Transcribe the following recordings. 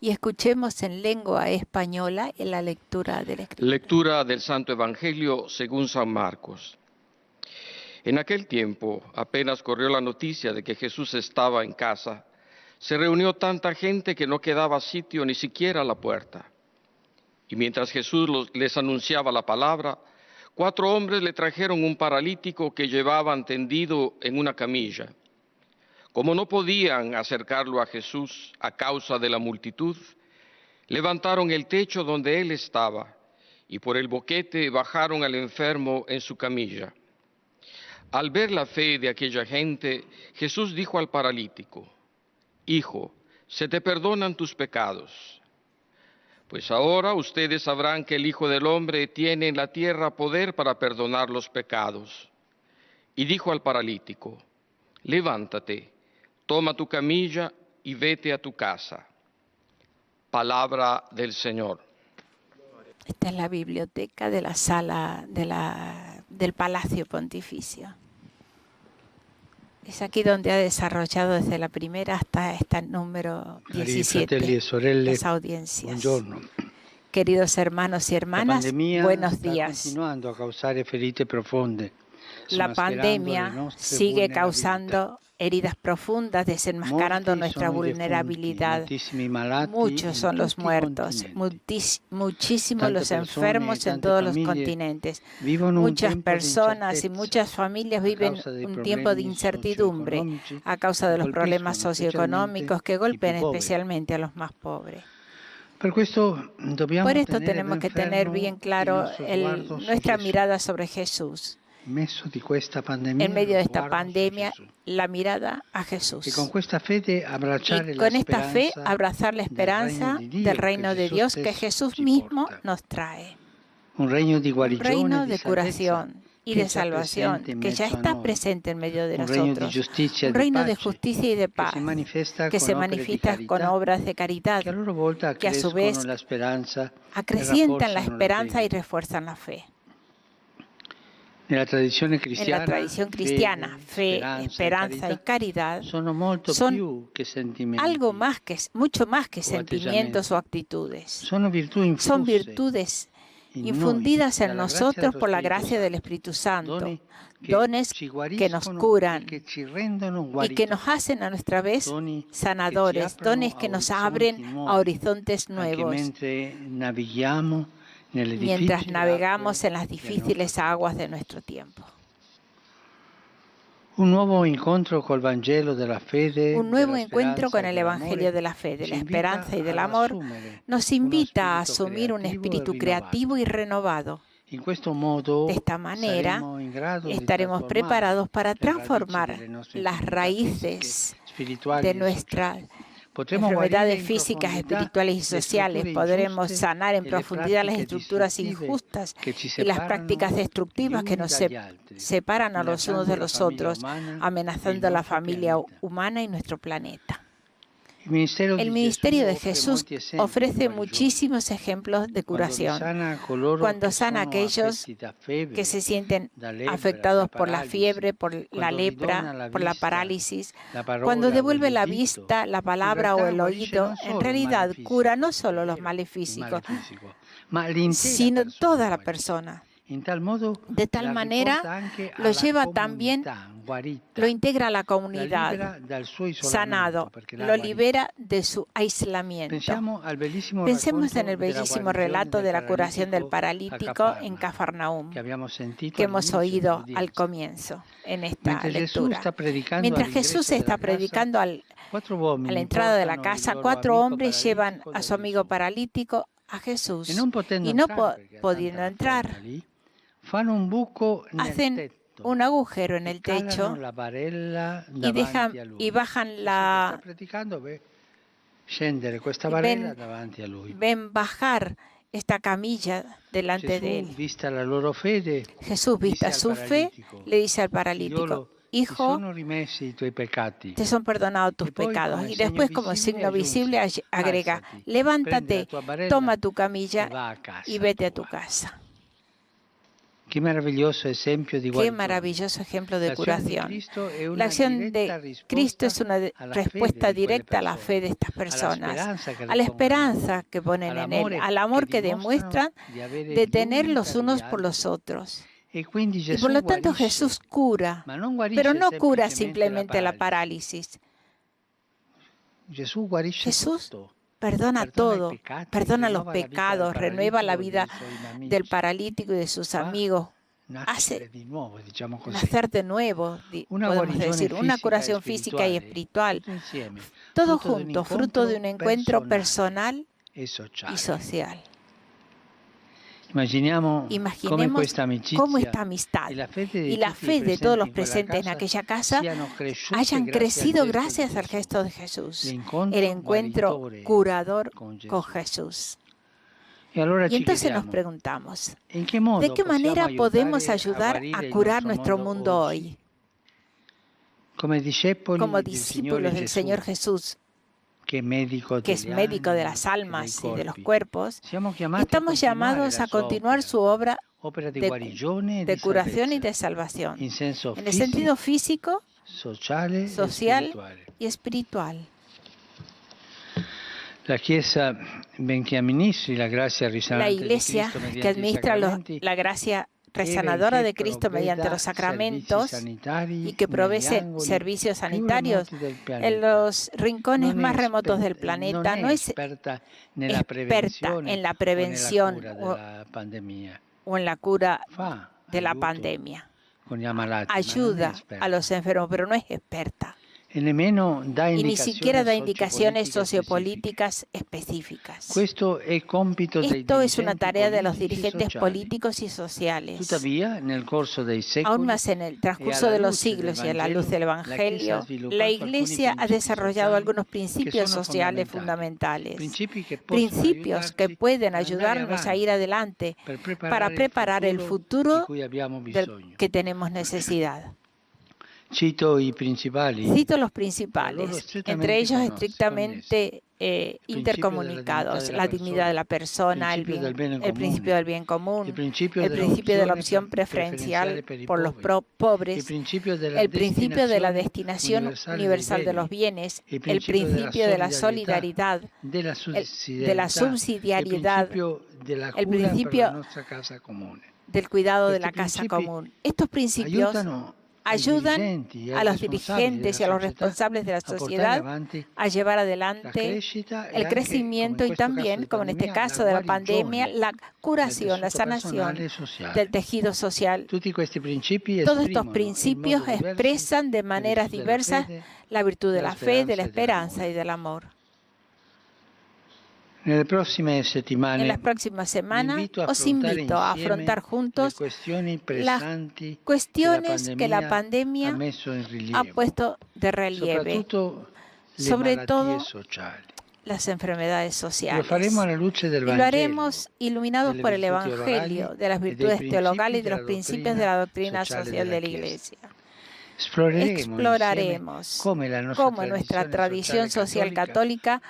y escuchemos en lengua española la lectura del Escritura. Lectura del Santo Evangelio según San Marcos. En aquel tiempo, apenas corrió la noticia de que Jesús estaba en casa, se reunió tanta gente que no quedaba sitio ni siquiera a la puerta. Y mientras Jesús les anunciaba la palabra, 4 hombres le trajeron un paralítico que llevaban tendido en una camilla. Como no podían acercarlo a Jesús a causa de la multitud, levantaron el techo donde él estaba y por el boquete bajaron al enfermo en su camilla. Al ver la fe de aquella gente, Jesús dijo al paralítico: «Hijo, se te perdonan tus pecados». Pues ahora ustedes sabrán que el Hijo del Hombre tiene en la tierra poder para perdonar los pecados. Y dijo al paralítico: «Levántate, toma tu camilla y vete a tu casa». Palabra del Señor. Esta es la biblioteca de la sala del Palacio Pontificio. Es aquí donde ha desarrollado desde la primera hasta esta número 17 las audiencias. Buongiorno. Queridos hermanos y hermanas, buenos días. La pandemia sigue causando heridas profundas, desenmascarando nuestra vulnerabilidad. Muchos son los muertos, muchísimos los enfermos en todos los continentes. Muchas personas y muchas familias viven un tiempo de incertidumbre a causa de los problemas socioeconómicos que golpean especialmente a los más pobres. Por esto tenemos que tener bien claro nuestra mirada sobre Jesús. En medio de esta pandemia, la mirada a Jesús. Y con esta fe abrazar la esperanza del reino de Dios que Jesús mismo nos trae. Un reino de curación y de salvación que ya está presente en medio de nosotros. Un reino de justicia y de paz que se manifiesta con obras de caridad que a su vez acrecientan la esperanza y refuerzan la fe. En la tradición cristiana, fe, esperanza y caridad son mucho más que sentimientos o actitudes. Son virtudes infundidas en nosotros por la gracia del Espíritu Santo, dones que nos curan y que nos hacen a nuestra vez sanadores, dones que nos abren a horizontes nuevos mientras navegamos en las difíciles aguas de nuestro tiempo. Un nuevo encuentro con el Evangelio de la fe, de la esperanza y del amor nos invita a asumir un espíritu creativo y renovado. De esta manera estaremos preparados para transformar las raíces de nuestras enfermedades físicas, espirituales y sociales. Podremos sanar en profundidad las estructuras injustas y las prácticas destructivas que nos separan a los unos de los otros, amenazando a la familia humana y nuestro planeta. El ministerio de Jesús ofrece muchísimos ejemplos de curación. Cuando sana a aquellos que se sienten afectados por la fiebre, por la lepra, por la parálisis, cuando devuelve la vista, la palabra o el oído, en realidad cura no solo los males físicos, sino toda la persona. De tal manera, lo lleva también, lo integra a la comunidad, sanado, lo libera de su aislamiento. Pensemos en el bellísimo relato de la curación del paralítico en Cafarnaúm, que hemos oído al comienzo en esta lectura. Mientras Jesús está predicando a la entrada de la casa, 4 hombres llevan a su amigo paralítico a Jesús y no pudiendo entrar, hacen un agujero en el techo y bajan ven bajar esta camilla delante de él. Jesús, vista su fe, le dice al paralítico: «Hijo, te son perdonados tus pecados». Y después, como signo visible, agrega: «Levántate, toma tu camilla y vete a tu casa». Qué maravilloso ejemplo de curación. La acción de Cristo es una respuesta directa a la fe de estas personas, a la esperanza que ponen en Él, al amor que demuestran de tener los unos por los otros. Y por lo tanto Jesús cura, pero no cura simplemente la parálisis. Jesús perdona todo, perdona los pecados, renueva la vida del paralítico y de sus amigos, hace nacer de nuevo, podemos decir, una curación física y espiritual, todo junto, fruto de un encuentro personal y social. Imaginemos cómo esta amistad y la fe de todos los presentes en aquella casa hayan crecido gracias al gesto de Jesús, el encuentro curador con Jesús. Y entonces nos preguntamos, ¿de qué manera podemos ayudar a curar nuestro mundo hoy? Como discípulos del Señor Jesús, que es médico de las almas y de los cuerpos, estamos llamados a continuar su obra de curación y de salvación, en el sentido físico, social y espiritual. La Iglesia que administra la gracia resanadora de Cristo mediante los sacramentos y que provee servicios sanitarios en los rincones más remotos del planeta, no es experta en la prevención o en la cura de la pandemia. Ayuda a los enfermos, pero no es experta. Y ni siquiera da indicaciones sociopolíticas específicas. Esto es una tarea de los dirigentes políticos y sociales. Aún más en el transcurso de los siglos y a la luz del Evangelio, la Iglesia ha desarrollado algunos principios sociales fundamentales, principios que pueden ayudarnos a ir adelante para preparar el futuro del que tenemos necesidad. Cito los principales, entre ellos estrictamente intercomunicados: la dignidad de la persona, el principio del bien común, el principio de la opción preferencial por los pobres, el principio de la destinación universal de los bienes, el principio de la solidaridad, de la subsidiariedad, el principio del cuidado de la casa común. Estos principios ayudan a los dirigentes y a los responsables de la sociedad a llevar adelante el crecimiento y también, como en este caso de la pandemia, la curación, la sanación del tejido social. Todos estos principios expresan de maneras diversas la virtud de la fe, de la esperanza y del amor. En las próximas semanas os invito a afrontar juntos las cuestiones que la pandemia ha puesto de relieve, sobre todo las enfermedades sociales. Y lo haremos iluminados por el Evangelio, de las virtudes teologales y de los principios de la doctrina social de la Iglesia. Exploraremos cómo nuestra tradición social católica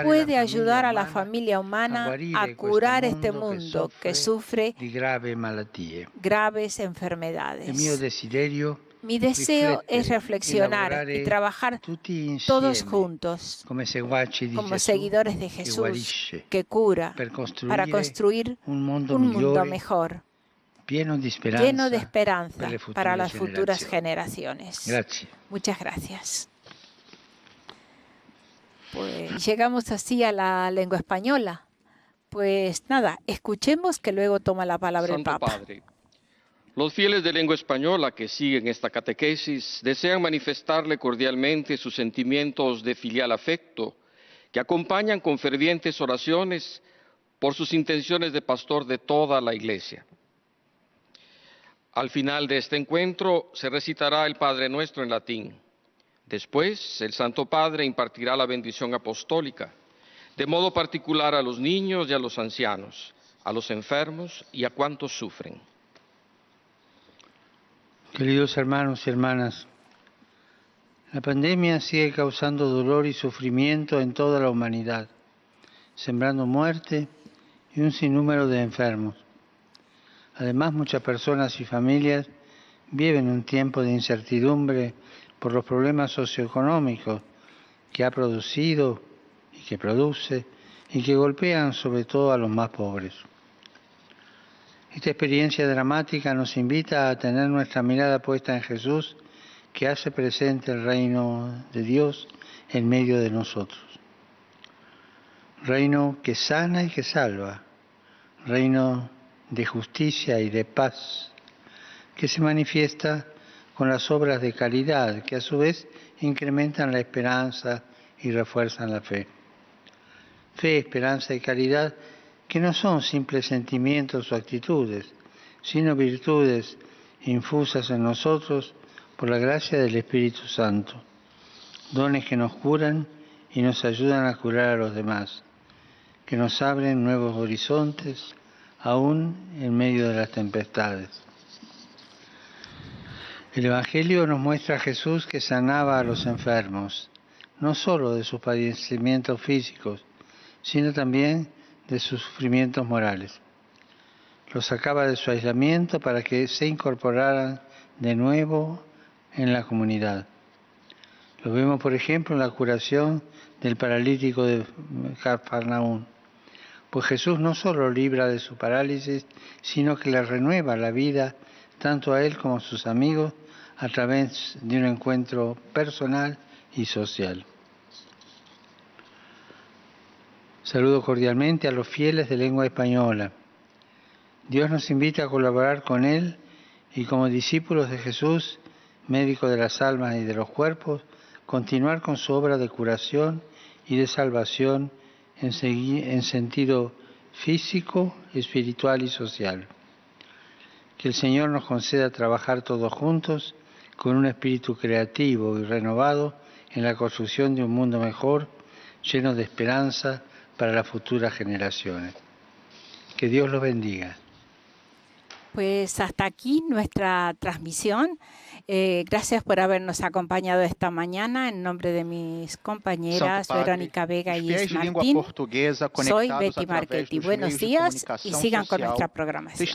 puede ayudar a la familia humana a curar este mundo que sufre graves enfermedades. Mi deseo es reflexionar y trabajar todos juntos como seguidores de Jesús que cura para construir un mundo mejor, lleno de esperanza para las futuras generaciones. Muchas gracias. Pues llegamos así a la lengua española. Pues nada, escuchemos que luego toma la palabra el Papa. Padre, los fieles de lengua española que siguen esta catequesis desean manifestarle cordialmente sus sentimientos de filial afecto, que acompañan con fervientes oraciones por sus intenciones de pastor de toda la Iglesia. Al final de este encuentro se recitará el Padre Nuestro en latín. Después, el Santo Padre impartirá la bendición apostólica, de modo particular a los niños y a los ancianos, a los enfermos y a cuantos sufren. Queridos hermanos y hermanas, la pandemia sigue causando dolor y sufrimiento en toda la humanidad, sembrando muerte y un sinnúmero de enfermos. Además, muchas personas y familias viven un tiempo de incertidumbre por los problemas socioeconómicos que ha producido y que produce y que golpean sobre todo a los más pobres. Esta experiencia dramática nos invita a tener nuestra mirada puesta en Jesús, que hace presente el reino de Dios en medio de nosotros. Reino que sana y que salva, reino de justicia y de paz, que se manifiesta con las obras de caridad, que a su vez incrementan la esperanza y refuerzan la fe. Fe, esperanza y caridad que no son simples sentimientos o actitudes, sino virtudes infusas en nosotros por la gracia del Espíritu Santo, dones que nos curan y nos ayudan a curar a los demás, que nos abren nuevos horizontes, aún en medio de las tempestades. El Evangelio nos muestra a Jesús que sanaba a los enfermos, no solo de sus padecimientos físicos, sino también de sus sufrimientos morales. Los sacaba de su aislamiento para que se incorporaran de nuevo en la comunidad. Lo vemos, por ejemplo, en la curación del paralítico de Cafarnaúm. Pues Jesús no solo libra de su parálisis, sino que le renueva la vida tanto a él como a sus amigos a través de un encuentro personal y social. Saludo cordialmente a los fieles de lengua española. Dios nos invita a colaborar con Él y como discípulos de Jesús, médico de las almas y de los cuerpos, continuar con su obra de curación y de salvación en sentido físico, espiritual y social. Que el Señor nos conceda trabajar todos juntos con un espíritu creativo y renovado en la construcción de un mundo mejor, lleno de esperanza para las futuras generaciones. Que Dios los bendiga. Pues hasta aquí nuestra transmisión. Gracias por habernos acompañado esta mañana. En nombre de mis compañeras Verónica Vega y Is Martín, soy Betty Marchetti. Buenos días y sigan con nuestra programación.